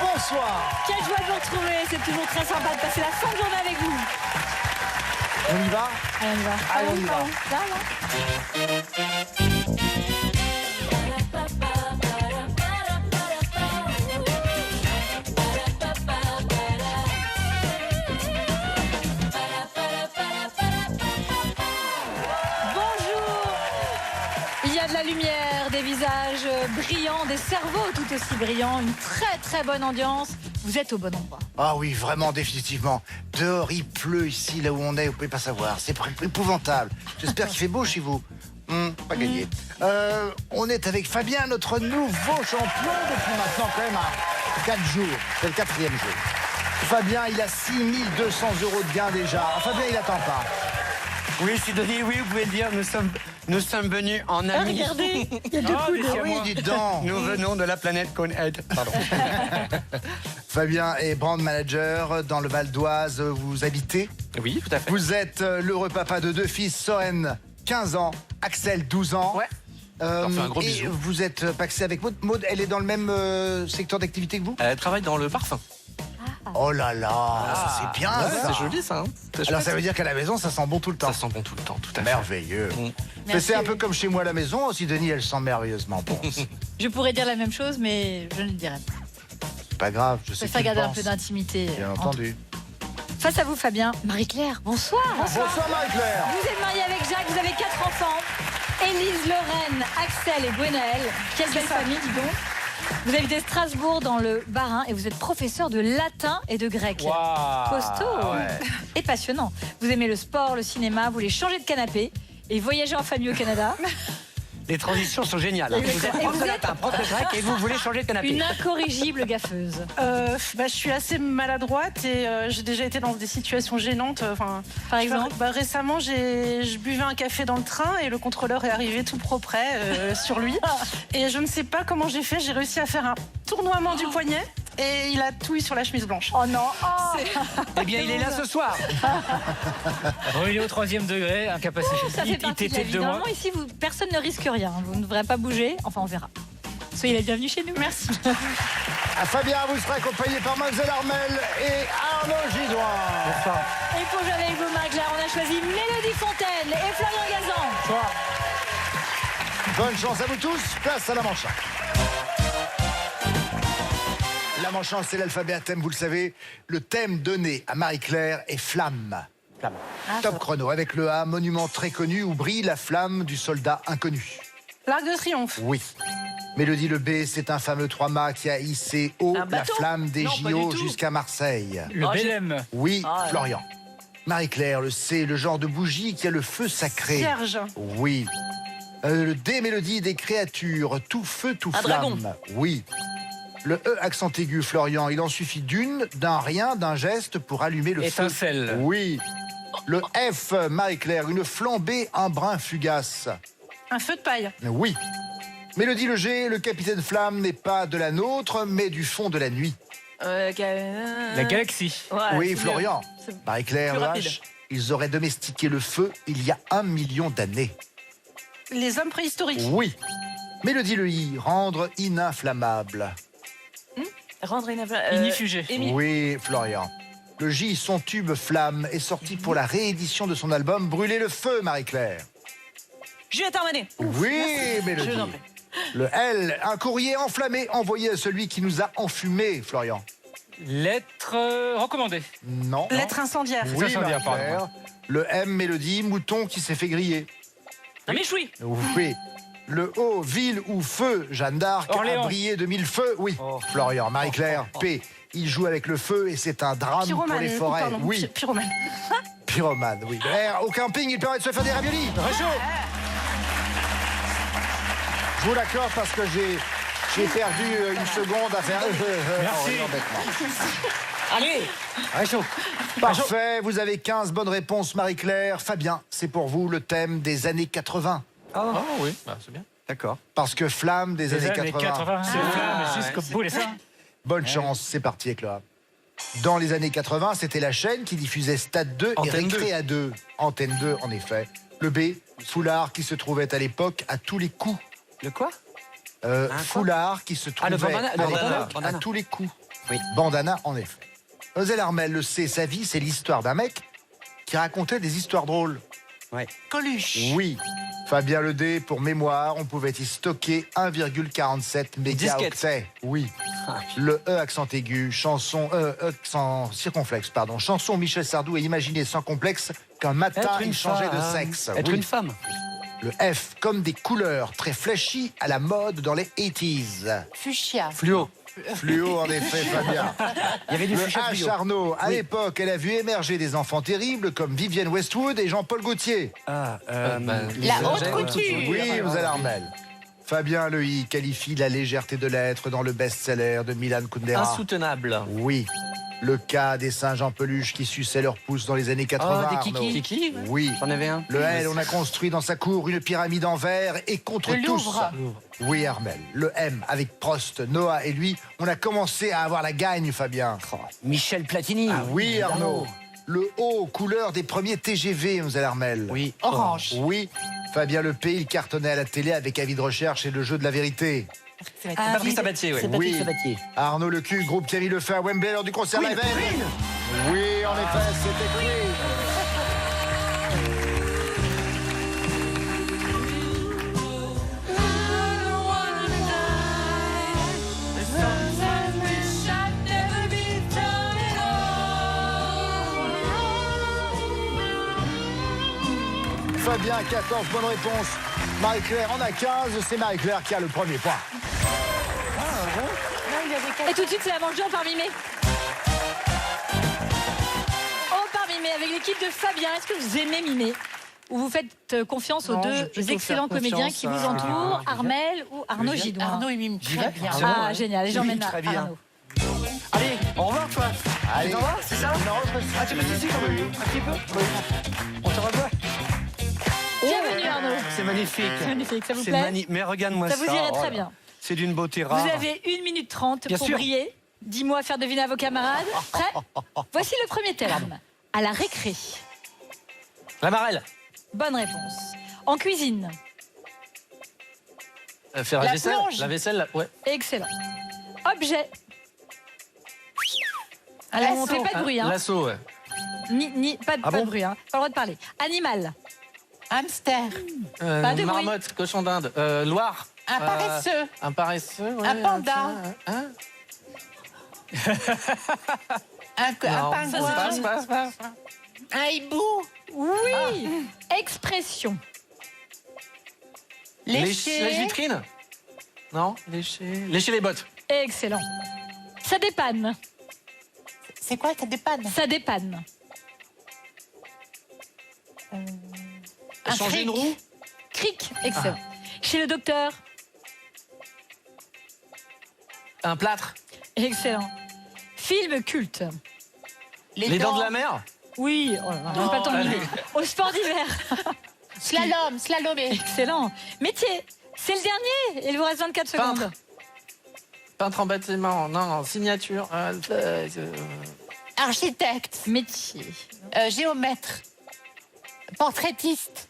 bonsoir. Quelle joie de vous retrouver, c'est toujours très sympa de passer la fin de journée avec vous. On y va? Allez, on y va. Allez, on y va. Là, là. Il y a de la lumière, des visages brillants, des cerveaux tout aussi brillants, une très très bonne ambiance. Vous êtes au bon endroit. Ah oui, vraiment, définitivement. Dehors, il pleut ici, là où on est, vous pouvez pas savoir. C'est épouvantable. J'espère qu'il fait beau chez vous. Pas gagné. On est avec Fabien, notre nouveau champion depuis maintenant quand même 4 jours. C'est le 4e jour. Fabien, il a 6 200 € de gain déjà. Fabien, il attend pas. Oui, Sidonie, oui, vous pouvez le dire, nous sommes venus en amis. Regardez, il y a deux coudes. Ah oui, dites donc. Nous venons de la planète Conehead. Pardon. Fabien est brand manager dans le Val d'Oise. Vous habitez. Oui, tout à fait. Vous êtes l'heureux papa de 2 fils, Soren, 15 ans, Axel, 12 ans. Ouais. On fait un gros et bisou. vous êtes paxé avec Maud. Maud, elle est dans le même secteur d'activité que vous? Elle travaille dans le parfum. Oh là là, ça c'est bien ça. C'est joli ça. Hein. Alors ça veut dire qu'à la maison, ça sent bon tout le temps. Ça sent bon tout le temps, tout à fait. Merveilleux. Mais Merci. c'est un peu comme chez moi à la maison aussi, Denis, elle sent merveilleusement bon. Je pourrais dire la même chose, mais je ne le dirai pas. C'est pas grave, je Je sais préfère qu'il garder un pense. peu d'intimité. Bien entendu. Face à vous, Fabien. Marie-Claire, bonsoir. Bonsoir Marie-Claire. Vous êtes mariée avec Jacques, vous avez 4 enfants. Élise, Lorraine, Axel et Gwenaël. Quelle belle famille, dis donc. Vous habitez Strasbourg dans le Bas-Rhin et vous êtes professeur de latin et de grec. Costaud et passionnant. Vous aimez le sport, le cinéma, vous voulez changer de canapé et voyager en famille au Canada. Les transitions sont géniales. Hein. Vous êtes prof de latin, prof de grec et vous voulez changer de canapé. Une incorrigible gaffeuse. Je suis assez maladroite et j'ai déjà été dans des situations gênantes. Par exemple récemment, je buvais un café dans le train et le contrôleur est arrivé tout propre sur lui. Et je ne sais pas comment j'ai fait. J'ai réussi à faire un tournoiement du poignet et il a tout eu sur la chemise blanche. Oh non. Eh bien, il est là ce soir. Bon, il est au 3e degré, incapacité. Ça fait partie de la vie. Normalement, ici, personne ne risque rien. Vous ne devrez pas bouger. Enfin, on verra. Soyez les bienvenus chez nous. Merci. Fabien, vous serez accompagné par Mademoiselle Armel et Arnaud Gidoin. Bonsoir. Et pour jouer avec vous, Marie-Claire, on a choisi Mélodie Fontaine et Florian Gazan. Bonne chance à vous tous. Place à la manche. La manche, c'est l'alphabet à thème, vous le savez. Le thème donné à Marie-Claire est flamme. Flamme. Top chrono avec le A, monument très connu où brille la flamme du soldat inconnu. L'Arc de Triomphe. Oui. Mélodie, le B, c'est un fameux 3-mâts qui a hissé haut la flamme des JO jusqu'à Marseille. Le Bélem. Oui, Florian. Marie-Claire, le C, le genre de bougie qui a le feu sacré. Vierge. Oui. Le D, mélodie des créatures, tout feu, tout flamme. dragon. Oui. Le E, accent aigu, Florian, il en suffit d'une, d'un rien, d'un geste pour allumer le feu. Étincelle. Oui. Le F, Marie-Claire, une flambée, un brin fugace. Un feu de paille. Oui. Mélodie, le G, le capitaine Flamme n'est pas de la nôtre, mais du fond de la nuit. La galaxie. Oui, Florian. Marie-Claire, plus le rapide. H, ils auraient domestiqué le feu il y a 1 million d'années. Les hommes préhistoriques. Oui. Mélodie, le I, rendre ininflammable. Rendre Inifugé. Oui, Florian. Le J, son tube Flamme, est sorti pour la réédition de son album Brûler le feu, Marie-Claire. Juliette Armanet. Oui, Mélodie. Je n'en prie. Le L, un courrier enflammé envoyé à celui qui nous a enfumés, Florian. Lettre recommandée. Non. Lettre incendiaire. Oui, incendiaire, Marie-Claire. pardon. Le M, Mélodie, mouton qui s'est fait griller. Un méchoui. Oui. Le O, ville ou feu, Jeanne d'Arc Orléans. a brillé de 1000 feux. Oui, Florian. Marie-Claire, P, il joue avec le feu et c'est un drame pour les forêts. Pardon, Oui, Pyromane. pyromane, oui. R, au camping, il permet de se faire des raviolis. Réchaud. Je vous l'accorde parce que j'ai perdu une seconde à faire... Merci. Allez. Réchaud. Parfait, vous avez 15 bonnes réponses, Marie-Claire. Fabien, c'est pour vous le thème des années 80. Oh oui, c'est bien. D'accord. Parce que flamme des années 80. C'est flamme jusqu'au bout, les ça. Bonne chance, c'est parti avec Laura. Dans les années 80, c'était la chaîne qui diffusait Stade 2 et Antenne Récréa 2. Antenne 2, en effet. Le B, foulard qui se trouvait à l'époque à tous les coups. Le quoi Foulard qui se trouvait le bandana, à le l'époque bandana. à tous les coups. Oui. Bandana, en effet. Ezel Armel le sait, sa vie, c'est l'histoire d'un mec qui racontait des histoires drôles. Ouais. Coluche. Oui. Fabien Ledé, pour mémoire, on pouvait y stocker 1,47 mégaoctets. Oui. Le E accent aigu, chanson accent circonflexe, pardon. Chanson Michel Sardou et imaginez sans complexe qu'un matin il changeait de sexe. Être Oui. une femme. Le F comme des couleurs très flashy à la mode dans les 80s. Fuchsia. Fluo. Fluo en effet, Fabien. Il y avait du Le fuchsia H fluo. Arnaud, à Oui. l'époque, elle a vu émerger des enfants terribles comme Vivienne Westwood et Jean-Paul Gaultier. Ah, La haute couture. Oui, vous allez Armel. Fabien Lehy qualifie la légèreté de l'être dans le best-seller de Milan Kundera. Insoutenable. Oui. Le cas des singes en peluche qui suçaient leurs pouces dans les années 80. des Arnaud. kiki. Oui. J'en avais un. Le L, on a construit dans sa cour une pyramide en verre et contre Le tous. Louvre. Oui, Armel. Le M, avec Prost, Noah et lui, on a commencé à avoir la gagne, Fabien. Michel Platini. Ah oui, Arnaud. Le O, couleur des premiers TGV, nous allons Armel. Oui. Orange. Oui. Fabien Lepé, il cartonnait à la télé avec Avis de recherche et le jeu de la vérité. Patrice Sabatier, oui. Oui. Arnaud Lecu, groupe Camille Lefebvre à Wembley lors du concert Live Aid. Oui, en effet, c'était Queen. Fabien, 14 bonnes réponses. Marie-Claire en a 15. C'est Marie-Claire qui a le premier point. Et tout de suite, c'est la manche par mimé. Oh, par mimé, avec l'équipe de Fabien. Est-ce que vous aimez mimer? Ou vous faites confiance aux Non, je vais deux plutôt excellents faire comédiens confiance qui vous à- entourent, Armel ou Arnaud Gidouin? Arnaud, il mime très bien. Ah, génial. Et j'emmène très bien. Arnaud. Allez, au revoir, toi. Allez. Au revoir, c'est ça? Ah, tu me dis si, quand même. Un petit peu? On te revoit. Bienvenue, Arnaud. C'est magnifique. C'est magnifique, ça vous C'est plaît? magnifique. Mais regarde-moi ça. Ça vous irait Oh très là. bien. C'est d'une beauté rare. Vous avez 1 minute 30 Bien pour sûr. briller. Dis-moi faire deviner à vos camarades. Prêt? Voici le premier thème. À la récré. La marelle. Bonne réponse. En cuisine. Faire la La vaisselle. plonge. La vaisselle, ouais. Excellent. Objet. Un On lasso. fait pas de bruit, hein. L'assaut, ouais. Pas Ah de bon bruit, hein. Pas le droit de parler. Animal. Hamster. Pas de bruit. Marmotte, cochon d'Inde. Loire. Un paresseux. Un paresseux, ouais. Un panda. Hein? Un Non, pingouin. passe. Un hibou. Oui. Expression. Lécher. Les vitrines. Non, lécher les bottes. Excellent. Ça dépanne. C'est quoi, ça dépanne? Ça dépanne. Un Changer une fric. roue. Cric. Excellent. Chez le docteur. Un plâtre. Excellent. Film culte. Les dents de la mer. Oui. Oh là là, on n'a pas le temps de allez. mimer. Au sport d'hiver. Slalomé. Excellent. Métier. C'est le dernier. Il vous reste 24 secondes. Peintre. Peintre en bâtiment. Non, signature. Architecte. Métier. Géomètre. Portraitiste.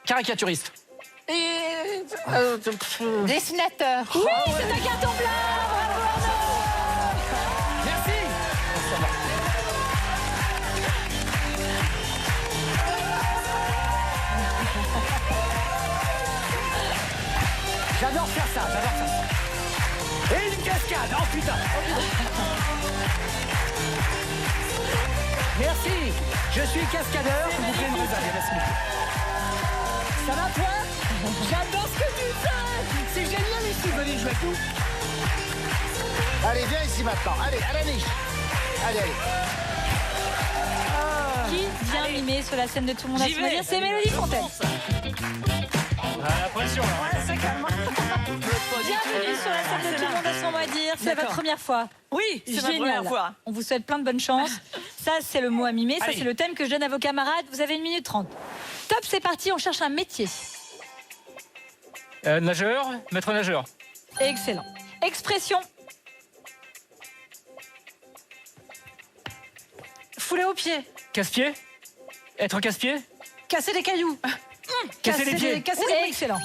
Caricaturiste. Dessinateur. Oui, c'est un carton blanc. Bravo Arnaud. Merci. J'adore faire ça, Et une cascade, oh putain. Merci, je suis cascadeur. Vous pouvez me regarder, merci beaucoup. Ça va toi? J'adore ce que tu fais. C'est génial ici, venez jouer avec nous. Allez, viens ici maintenant. Allez, à la niche. Allez, allez. Qui vient mimer sur la scène de Tout le monde à J'y son vais. avenir? C'est Mélodie Fontaine. Ah, la pression, là. Bienvenue sur la scène de Tout le monde a son mot à dire. C'est votre première fois. Oui, c'est ma Génial. première fois. On vous souhaite plein de bonne chance. Ça, c'est le mot à mimer. Ça, Allez. c'est le thème que je donne à vos camarades. Vous avez 1 minute 30. Top, c'est parti. On cherche un métier. Nageur, maître nageur. Excellent. Expression. Fouler aux pieds. Casse-pied. Être casse-pied. Casser des cailloux. Casser les pieds. Casser des briques. Excellent.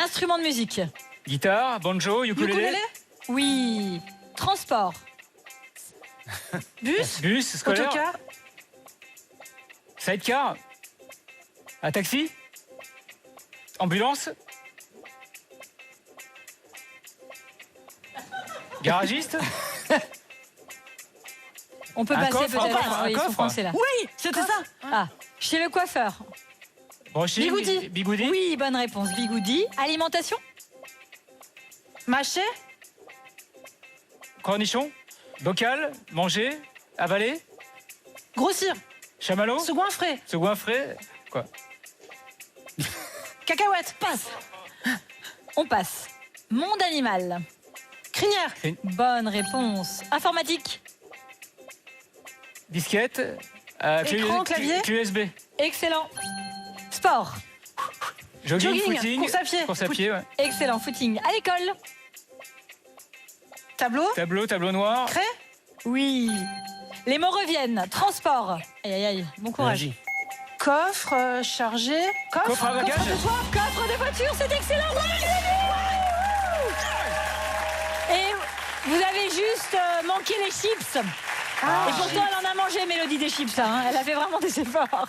Instrument de musique. Guitare, banjo, ukulélé. Ukulélé. Oui. Transport. Bus. Bus, scolaire. Autocar. Sidecar. Un taxi. Ambulance. Garagiste. On peut Un passer coffre, peut-être. un Oui, ils sont coffre. français là. Oui, c'était ça. Ah, chez le coiffeur. Brushing. Bigoudi. Bigoudi. Oui, bonne réponse. Bigoudi. Alimentation. Mâché. Cornichon. Bocal. Manger. Avaler. Grossir. Chamallow. Se goinfrer. Se goinfrer. Quoi? Cacahuète. Passe. On passe. Monde animal. Crinière. Bonne réponse. Informatique. Disquette. Écran, clavier. Clé USB. Excellent. Sport. Jogging, Jogging, footing. course à pied. Course à pied, ouais. Excellent. Footing. À l'école. Tableau. Tableau noir. Craie. Oui. Les mots reviennent. Transport. Aïe, aïe, aïe. Bon courage. Coffre chargé. Coffre à bagages. de toit. Coffre de voiture, c'est excellent. Et vous avez juste manqué les chips. Et pourtant, elle en a mangé, Mélodie, des chips. Hein. Elle a fait vraiment des efforts.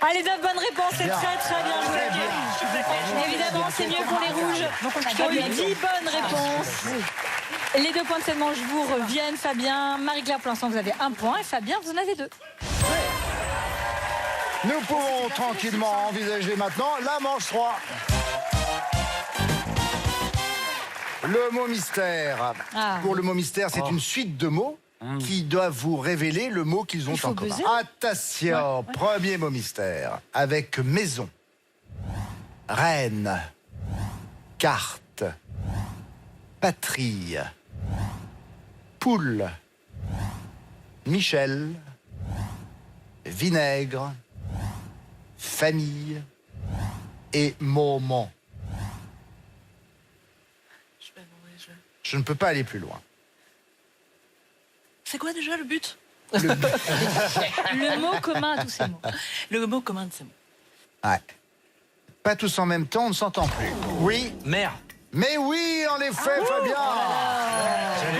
Allez, 9 bonnes réponses, c'est très très bien joué. Évidemment, c'est mieux pour les rouges qui ont eu 10 bonnes réponses. Les 2 points de cette manche vous reviennent, Fabien. Marie-Claire, pour l'instant, vous avez 1 point. Et Fabien, vous en avez 2. Nous pouvons tranquillement envisager maintenant la manche 3. Le mot mystère. Ah. Pour le mot mystère, c'est une suite de mots qui doivent vous révéler le mot qu'ils ont en commun. buzzer. Attention, premier mot mystère, avec maison, reine, carte, patrie, poule, Michel, vinaigre, famille et moment. Je ne peux pas aller plus loin. C'est quoi déjà le but? Le mot commun à tous ces mots. Le mot commun de ces mots. Ouais. Pas tous en même temps, on ne s'entend plus. Oui, Mère. mais oui, en effet, Fabien.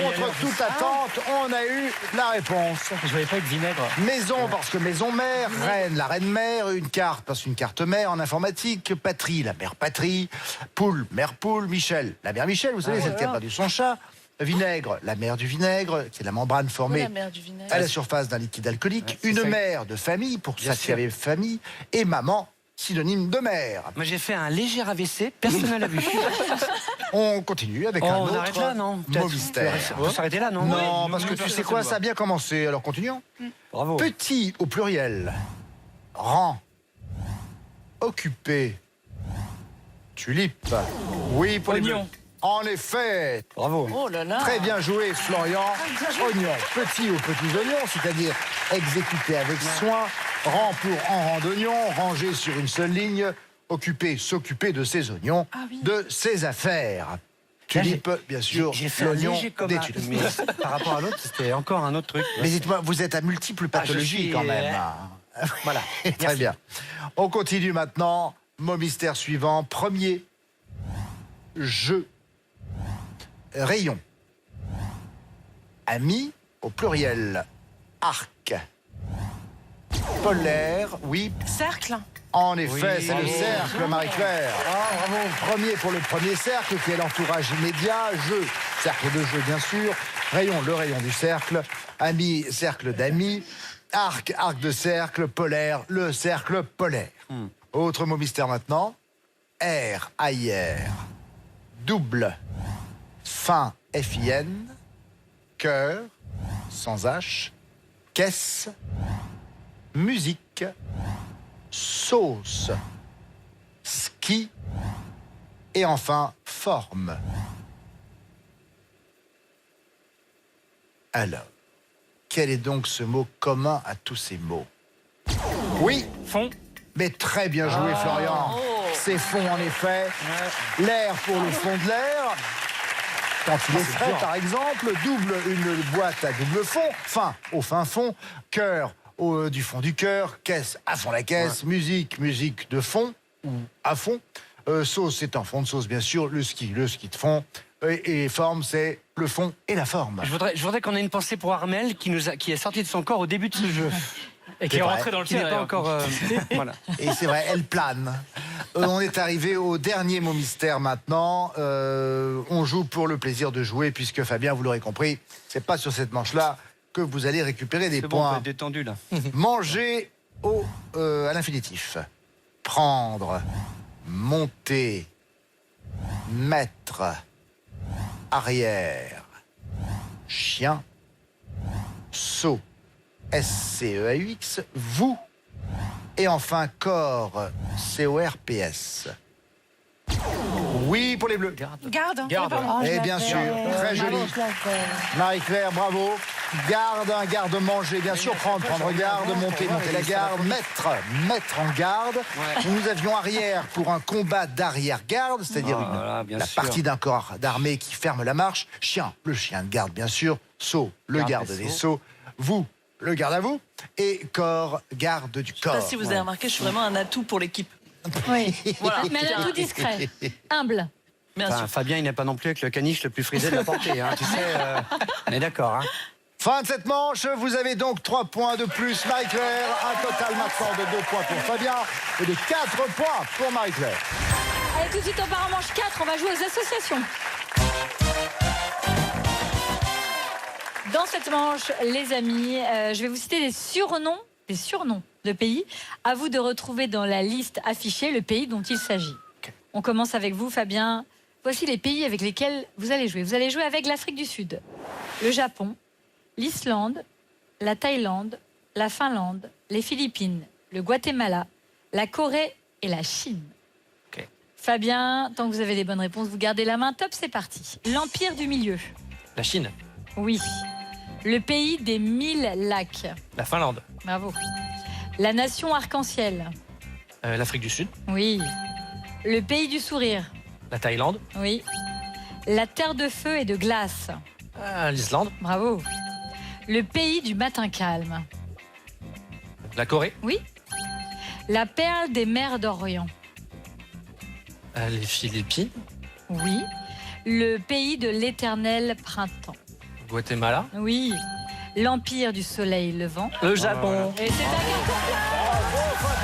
Contre toute attente, on a eu la réponse. Je voyais pas être vinaigre. Maison, parce que maison mère, reine, la reine mère, une carte, parce qu'une carte mère en informatique, patrie, la mère patrie, poule, mère poule, Michel, la mère Michel, vous savez, celle qui a perdu son chat, vinaigre, la mère du vinaigre, qui est la membrane formée La mère du vinaigre. à la surface d'un liquide alcoolique, une mère de famille, pour ça qui sûr. avait famille, et maman, synonyme de mère. Moi, j'ai fait un léger AVC, personne n'a vu. On continue avec un On autre arrête là, non mot mystère. On peut s'arrêter là, non? Non, parce que tu sais quoi, ça a bien commencé, alors continuons. Bravo. Petit au pluriel, rang, occupé, tulipe, oui pour les Oignon. bleus. En effet, Bravo. Oh là là. très bien joué Florian. Oignon, petit aux petits oignons, c'est-à-dire exécuté avec soin, rang pour en rang d'oignons, rangé sur une seule ligne, occupé, s'occuper de ses oignons, de ses affaires. Tulipe, bien sûr, J'ai fait un l'oignon léger des coma, tulipes. mais par rapport à l'autre, c'était encore un autre truc. Mais dites-moi, vous êtes à multiples pathologies suis, quand même. Voilà. Très Merci. bien. On continue maintenant. Mot mystère suivant. Premier. Jeu. Rayon. Ami au pluriel. Arc. Polaire. Oui. Cercle. En effet, Oui. c'est le Bravo. cercle, Marie-Claire. Premier pour le premier cercle, qui est l'entourage immédiat. Jeu, cercle de jeu, bien sûr. Rayon, le rayon du cercle. Ami, cercle d'amis. Arc, arc de cercle. Polaire, le cercle polaire. Autre mot mystère maintenant. R, ailleurs. Double. Fin, F-I-N. Cœur, sans H. Caisse. Musique. Sauce, ski et enfin forme. Alors, quel est donc ce mot commun à tous ces mots? Oui, Fond. mais très bien joué Florian. C'est fond en effet. L'air pour le fond de l'air. Quand il est frais par exemple, double une boîte à double fond, fin au fin fond, cœur du fond du cœur, caisse à fond la caisse, musique de fond ou à fond, sauce c'est en fond de sauce bien sûr, le ski de fond, et forme c'est le fond et la forme. Je voudrais qu'on ait une pensée pour Armel qui est sorti de son corps au début de ce jeu. Et qui est rentré dans le Qui n'est tien. pas encore... voilà. Et c'est vrai, elle plane. On est arrivé au dernier mot mystère maintenant. On joue pour le plaisir de jouer, puisque Fabien, vous l'aurez compris, c'est pas sur cette manche-là que vous allez récupérer des C'est bon, on peut points. être détendu là. Manger à l'infinitif. Prendre, monter, mettre, arrière, chien, saut, S-C-E-A-U-X, vous, et enfin corps, C-O-R-P-S. Oui pour les bleus. Garde. Garde. Pardon. Et bien sûr, très joli. Marie-Claire, bravo. Garde, un garde manger, bien sûr. Prendre garde, monter la garde. Mettre en garde. Nous avions arrière pour un combat d'arrière-garde, c'est-à-dire Voilà, bien la sûr. partie d'un corps d'armée qui ferme la marche. Chien, le chien de garde, bien sûr. Saut, le garde des sauts. Vous, le garde à vous. Et corps, garde du Je sais pas corps. si vous avez remarqué, je suis vraiment un atout pour l'équipe. Oui. Voilà. Mais elle a tout discret. Humble. Bien Enfin, sûr. Fabien, il n'est pas non plus avec le caniche le plus frisé de la portée. Hein, tu sais, on est d'accord. Hein. Fin de cette manche, vous avez donc 3 points de plus, Marie-Claire. Un total maintenant de 2 points pour Fabien et de 4 points pour Marie-Claire. Allez, tout de suite, on part en manche 4. On va jouer aux associations. Dans cette manche, les amis, je vais vous citer des surnoms de pays. À vous de retrouver dans la liste affichée le pays dont il s'agit. On commence avec vous, Fabien. Voici les pays avec lesquels vous allez jouer. Vous allez jouer avec l'Afrique du Sud, le Japon, l'Islande, la Thaïlande, la Finlande, les Philippines, le Guatemala, la Corée et la Chine. Ok. Fabien, tant que vous avez les bonnes réponses, vous gardez la main. Top, c'est parti. L'Empire du Milieu. La Chine. Oui. Le pays des 1000 lacs. La Finlande. Bravo. La nation arc-en-ciel. L'Afrique du Sud. Oui. Le pays du sourire. La Thaïlande. Oui. La terre de feu et de glace. L'Islande. Bravo. Le pays du matin calme. La Corée. Oui. La perle des mers d'Orient. Les Philippines. Oui. Le pays de l'éternel printemps. Guatemala. Oui. L'empire du soleil levant. Le Japon. Et c'est un carton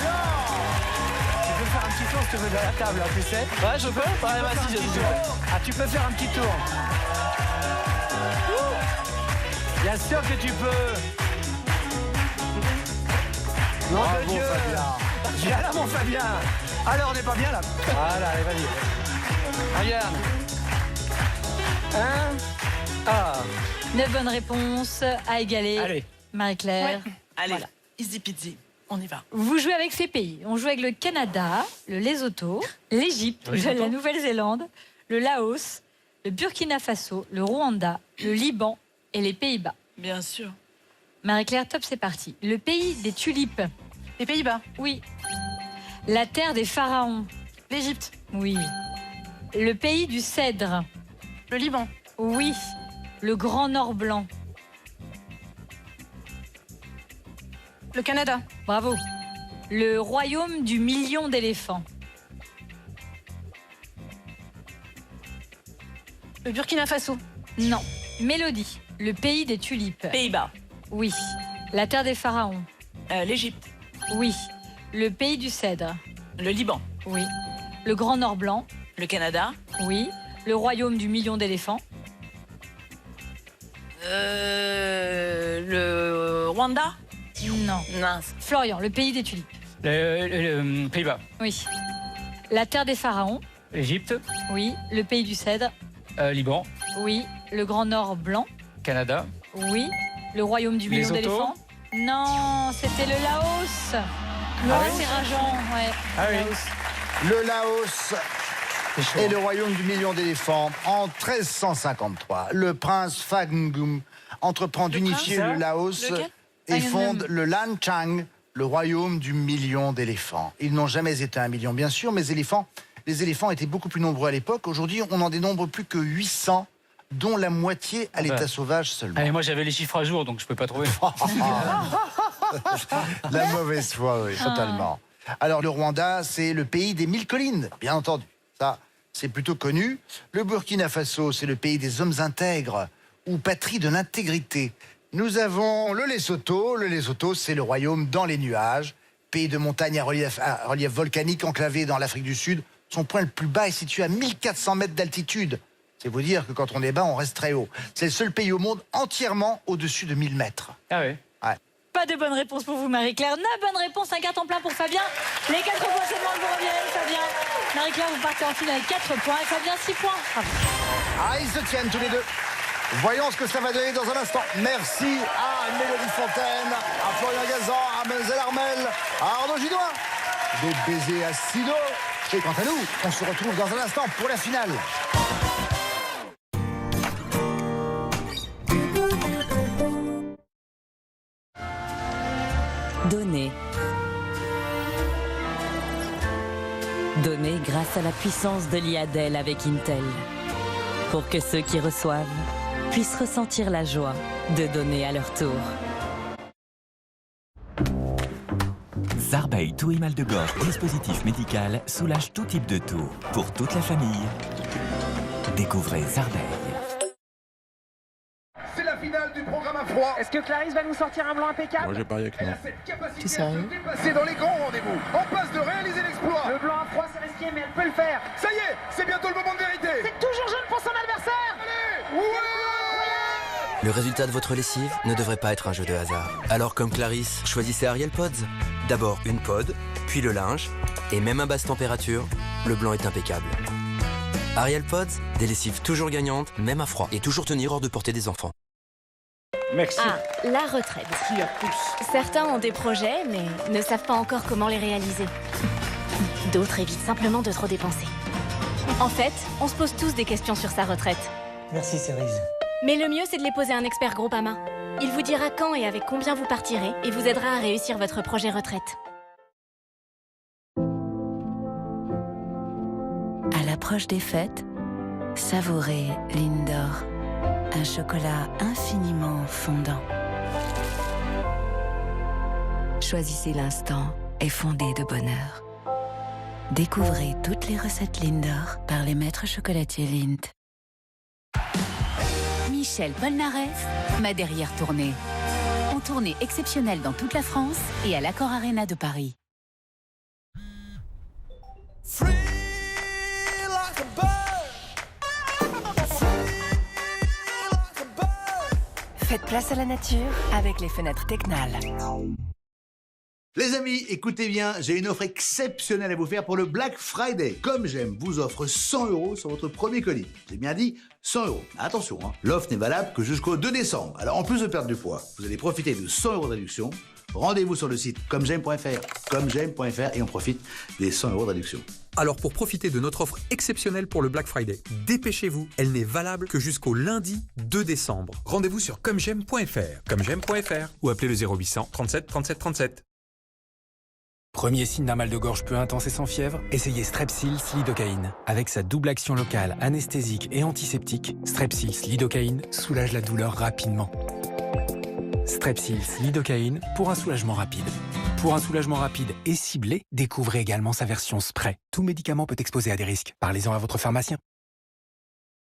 plein. Tu peux faire un petit tour si tu veux de la table, hein, tu sais. Ouais, je peux. Ouais, vas-y, Ah, tu peux faire un petit tour. Bien sûr que tu peux. Non, Bravo, de Dieu. Fabien. Viens là, mon Fabien. Alors, on n'est pas bien là. Voilà, allez, vas-y. Regarde. Ah. 9 bonnes réponses à égaler. Allez. Marie-Claire. Allez, Voilà. easy peasy. On y va. Vous jouez avec ces pays. On joue avec le Canada, le Lesotho, l'Égypte, la Nouvelle-Zélande, le Laos, le Burkina Faso, le Rwanda, le Liban et les Pays-Bas. Bien sûr. Marie-Claire, top, c'est parti. Le pays des tulipes. Les Pays-Bas. Oui. La terre des pharaons. L'Égypte. Oui. Le pays du cèdre. Le Liban. Oui. Le Grand Nord blanc. Le Canada. Bravo. Le royaume du million d'éléphants. Le Burkina Faso. Non. Mélodie. Le pays des tulipes. Pays-Bas. Oui. La terre des pharaons. L'Égypte. Oui. Le pays du cèdre. Le Liban. Oui. Le Grand Nord blanc. Le Canada. Oui. Le royaume du million d'éléphants. Le Rwanda. Non. Mince. Florian, le pays des tulipes. Pays-Bas. Oui. La terre des pharaons. Égypte. Oui. Le pays du cèdre. Liban. Oui. Le Grand Nord blanc. Canada. Oui. Le royaume du million Lesotho. d'éléphants. Non, c'était le Laos. C'est rageant, ouais. Ah oui. Laos. Le Laos et le royaume du million d'éléphants. En 1353, le prince Phagngum entreprend d'unifier prince, le Laos lequel et Phagngum. fonde le Lanchang, le royaume du million d'éléphants. Ils n'ont jamais été 1 million, bien sûr, mais les éléphants étaient beaucoup plus nombreux à l'époque. Aujourd'hui, on n'en dénombre plus que 800, dont la moitié à l'état sauvage seulement. Allez, moi j'avais les chiffres à jour, donc je peux pas trouver. La mauvaise foi, oui, totalement. Alors, le Rwanda, c'est le pays des 1000 collines, bien entendu. Ça, c'est plutôt connu. Le Burkina Faso, c'est le pays des hommes intègres ou patrie de l'intégrité. Nous avons le Lesotho. Le Lesotho, c'est le royaume dans les nuages. Pays de montagne à relief volcanique enclavé dans l'Afrique du Sud. Son point le plus bas est situé à 1400 mètres d'altitude. C'est vous dire que quand on est bas, on reste très haut. C'est le seul pays au monde entièrement au-dessus de 1000 mètres. Ah oui. Ouais. Pas de bonne réponse pour vous, Marie-Claire. 9 bonnes réponses, un carton plein pour Fabien. Les 4 points seulement vous reviennent, Fabien. Marie-Claire, vous partez en finale avec 4 points et Fabien 6 points. Bravo. Ah, ils se tiennent tous les deux. Voyons ce que ça va donner dans un instant. Merci à Mélodie Fontaine, à Florian Gazan, à Mademoiselle Armel, à Arnaud Ginois. Des baisers à Sido. Et quant à nous, on se retrouve dans un instant pour la finale. Donner. Donner grâce à la puissance de l'IA Dell avec Intel. Pour que ceux qui reçoivent puissent ressentir la joie de donner à leur tour. Zarbeil toux et mal de gorge dispositif médical soulage tout type de toux. Pour toute la famille, découvrez Zarbeil. C'est la finale du programme à froid. Est-ce que Clarisse va nous sortir un blanc impeccable? Moi j'ai parié que non. Elle a cette capacité à se dépasser dans les grands rendez-vous. En passe de réaliser l'exploit. Le blanc à froid c'est risqué mais elle peut le faire. Ça y est, c'est bientôt le moment de vérité. C'est toujours jeune pour son adversaire. Allez, ouais. Le résultat de votre lessive ne devrait pas être un jeu de hasard. Alors comme Clarisse, choisissez Ariel Pods. D'abord une pod, puis le linge, et même à basse température, le blanc est impeccable. Ariel Pods, des lessives toujours gagnantes, même à froid, et toujours tenir hors de portée des enfants. Merci. Ah, la retraite. Certains ont des projets, mais ne savent pas encore comment les réaliser. D'autres évitent simplement de trop dépenser. En fait, on se pose tous des questions sur sa retraite. Merci Cérise. Mais le mieux, c'est de les poser à un expert Groupama. Il vous dira quand et avec combien vous partirez et vous aidera à réussir votre projet retraite. À l'approche des fêtes, savourez Lindor, un chocolat infiniment fondant. Choisissez l'instant et fondez de bonheur. Découvrez toutes les recettes Lindor par les maîtres chocolatiers Lindt. Michel Polnareff, ma derrière tournée. En tournée exceptionnelle dans toute la France et à l'Accor Arena de Paris. Faites place à la nature avec les fenêtres Tecnal. Les amis, écoutez bien, j'ai une offre exceptionnelle à vous faire pour le Black Friday. Comme j'aime, vous offre 100 € sur votre premier colis. J'ai bien dit 100 €. Attention, hein, l'offre n'est valable que jusqu'au 2 décembre. Alors en plus de perdre du poids, vous allez profiter de 100 € de réduction. Rendez-vous sur le site commej'aime.fr, et on profite des 100 € de réduction. Alors pour profiter de notre offre exceptionnelle pour le Black Friday, dépêchez-vous, elle n'est valable que jusqu'au lundi 2 décembre. Rendez-vous sur commej'aime.fr ou appelez le 0800 37 37 37. Premier signe d'un mal de gorge peu intense et sans fièvre, essayez Strepsils Lidocaïne. Avec sa double action locale, anesthésique et antiseptique, Strepsils Lidocaïne soulage la douleur rapidement. Strepsils Lidocaïne pour un soulagement rapide. Pour un soulagement rapide et ciblé, découvrez également sa version spray. Tout médicament peut exposer à des risques. Parlez-en à votre pharmacien.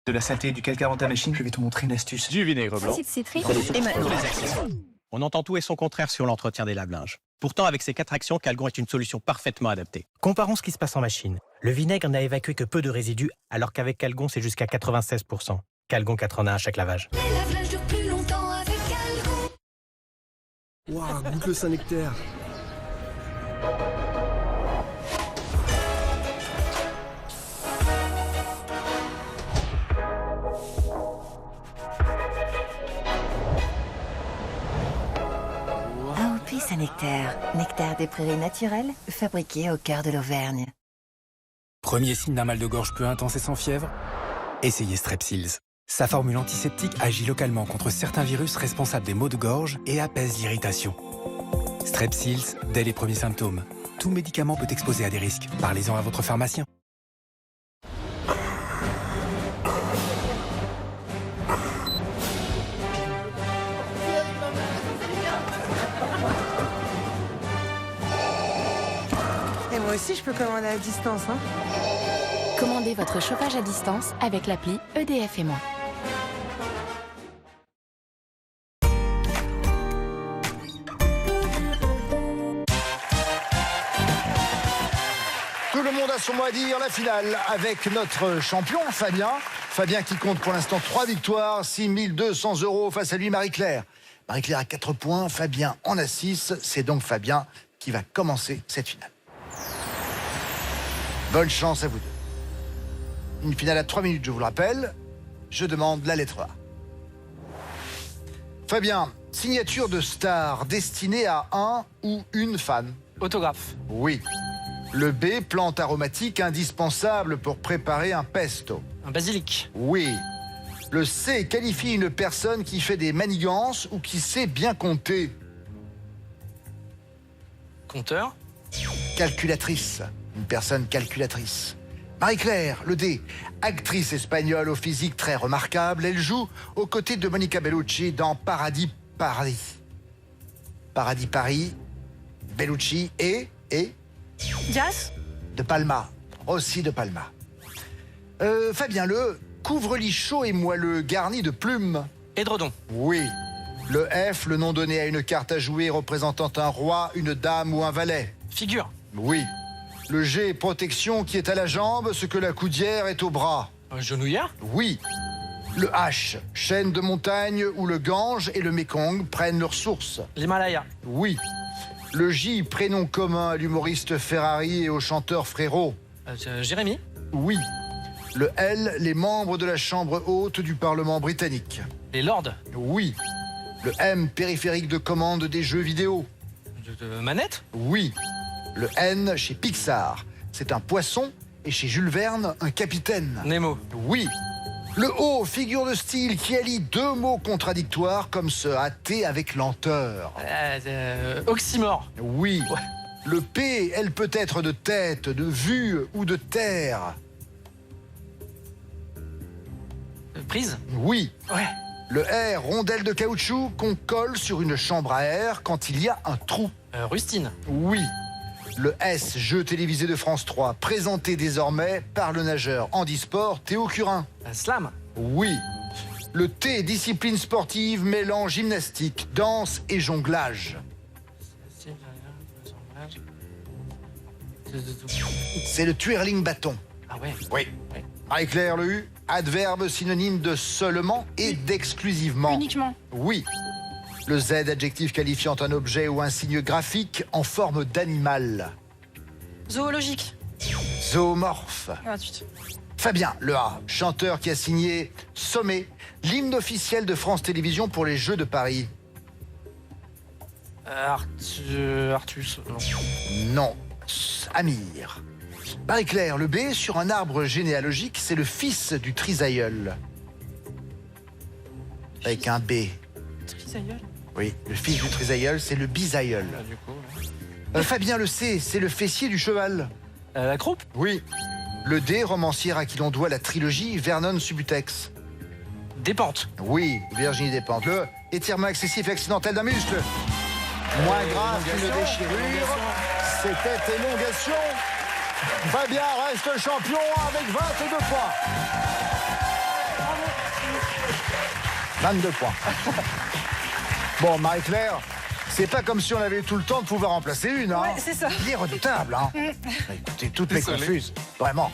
De la saleté et du calcaire dans ta machine, je vais te montrer une astuce. Du vinaigre blanc. Acide citrique. Et maintenant, les accessoires. On entend tout et son contraire sur l'entretien des lave-linges. Pourtant, avec ces 4 actions, Calgon est une solution parfaitement adaptée. Comparons ce qui se passe en machine. Le vinaigre n'a évacué que peu de résidus, alors qu'avec Calgon, c'est jusqu'à 96%. Calgon 4 en 1 à chaque lavage. Les lave-linges durent plus longtemps avec Calgon. Waouh, goûte le Saint-Nectaire. AOP Saint-Nectaire, nectar des prairies naturelles, fabriqué au cœur de l'Auvergne. Premier signe d'un mal de gorge peu intense et sans fièvre, essayez Strepsils. Sa formule antiseptique agit localement contre certains virus responsables des maux de gorge et apaise l'irritation. Strepsils, dès les premiers symptômes. Tout médicament peut exposer à des risques. Parlez-en à votre pharmacien. Et moi aussi, je peux commander à distance, hein. Commandez votre chauffage à distance avec l'appli EDF et moi. Tout le monde a son mot à dire, la finale avec notre champion Fabien. Fabien qui compte pour l'instant 3 victoires, 6 200 € face à lui Marie-Claire. Marie-Claire a 4 points, Fabien en a 6. C'est donc Fabien qui va commencer cette finale. Bonne chance à vous deux. Une finale à 3 minutes, je vous le rappelle. Je demande la lettre A. Fabien, signature de star destinée à un ou une fan. Autographe. Oui. Le B, plante aromatique indispensable pour préparer un pesto. Un basilic. Oui. Le C qualifie une personne qui fait des manigances ou qui sait bien compter. Compteur. Calculatrice. Une personne calculatrice. Marie-Claire, le D, actrice espagnole au physique très remarquable. Elle joue aux côtés de Monica Bellucci dans Paradis Paris. Paradis Paris, Bellucci et Dias. De Palma. Aussi de Palma. Fabien, le couvre-lit chaud et moelleux garni de plumes. Édredon. Oui. Le F, le nom donné à une carte à jouer représentant un roi, une dame ou un valet. Figure. Oui. Le G, protection qui est à la jambe, ce que la coudière est au bras. Un genouillère. Oui. Le H, chaîne de montagne où le Gange et le Mékong prennent leur source. L'Himalaya. Oui. Le J, prénom commun à l'humoriste Ferrari et au chanteur Frérot. Jérémy. Oui. Le L, les membres de la Chambre haute du Parlement britannique. Les Lords. Oui. Le M, périphérique de commande des jeux vidéo. Manette. Oui. Le N, chez Pixar, c'est un poisson et chez Jules Verne, un capitaine. Nemo. Oui. Le O, figure de style qui allie 2 mots contradictoires comme se hâter avec lenteur. Oxymore. Oui. Ouais. Le P, elle peut être de tête, de vue ou de terre. Prise. Oui. Ouais. Le R, rondelle de caoutchouc qu'on colle sur une chambre à air quand il y a un trou. Rustine. Oui. Le S, jeu télévisé de France 3, présenté désormais par le nageur handisport Théo Curin. Slam. Oui. Le T, discipline sportive mêlant gymnastique, danse et jonglage. C'est le twirling bâton. Ah ouais. Oui. Marie-Claire, le U, adverbe synonyme de seulement et d'exclusivement. Uniquement. Oui. Le Z, adjectif qualifiant un objet ou un signe graphique en forme d'animal. Zoologique. Zoomorphe. Gratuite. Fabien, le A, chanteur qui a signé Sommet, l'hymne officiel de France Télévisions pour les Jeux de Paris. Artus. Non. Amir. Marie-Claire, le B, sur un arbre généalogique, c'est le fils du trisaïeul. Avec un B. Trisaïeul. Oui, le fils du trisaïeul, c'est le bisaïeul. Du coup, Fabien, le C, c'est le fessier du cheval. la croupe. Oui. Le D, romancière à qui l'on doit la trilogie Vernon Subutex. Dépente. Oui, Virginie Despentes. Le étirement excessif et accidentel d'un muscle. Moins grave qu'une déchirure, c'était élongation. Fabien reste champion avec 22 points. 22 points. Bon, Marie-Claire, c'est pas comme si on avait eu tout le temps de pouvoir en placer une. Hein. Ouais, c'est ça. Il est redoutable. Hein. Écoutez, toutes mes confuses. Vraiment.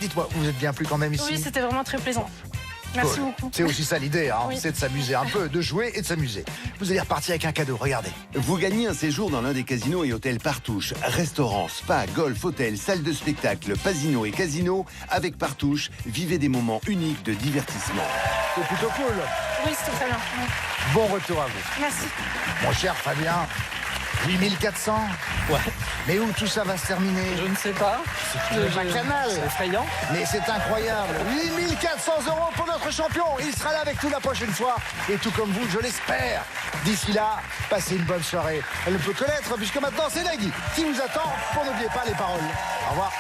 Dites-moi, vous êtes bien plus quand même ici? Oui, c'était vraiment très plaisant. Merci beaucoup. C'est aussi ça l'idée, hein. Oui. C'est de s'amuser un peu, de jouer et de s'amuser. Vous allez repartir avec un cadeau, regardez. Vous gagnez un séjour dans l'un des casinos et hôtels Partouche. Restaurants, spa, golf, hôtel, salle de spectacle, pasino et casino. Avec Partouche, vivez des moments uniques de divertissement. C'est plutôt cool. Oui, c'était très bien. Oui. Bon retour à vous. Merci. Mon cher Fabien, 8400. Ouais. Mais où tout ça va se terminer? Je ne sais pas. C'est un canal. C'est effrayant. Mais c'est incroyable. 8400 € pour notre champion. Il sera là avec nous la prochaine fois. Et tout comme vous, je l'espère. D'ici là, passez une bonne soirée. Elle ne peut que l'être puisque maintenant c'est Nagui qui vous attend pour n'oublier pas les paroles. Au revoir.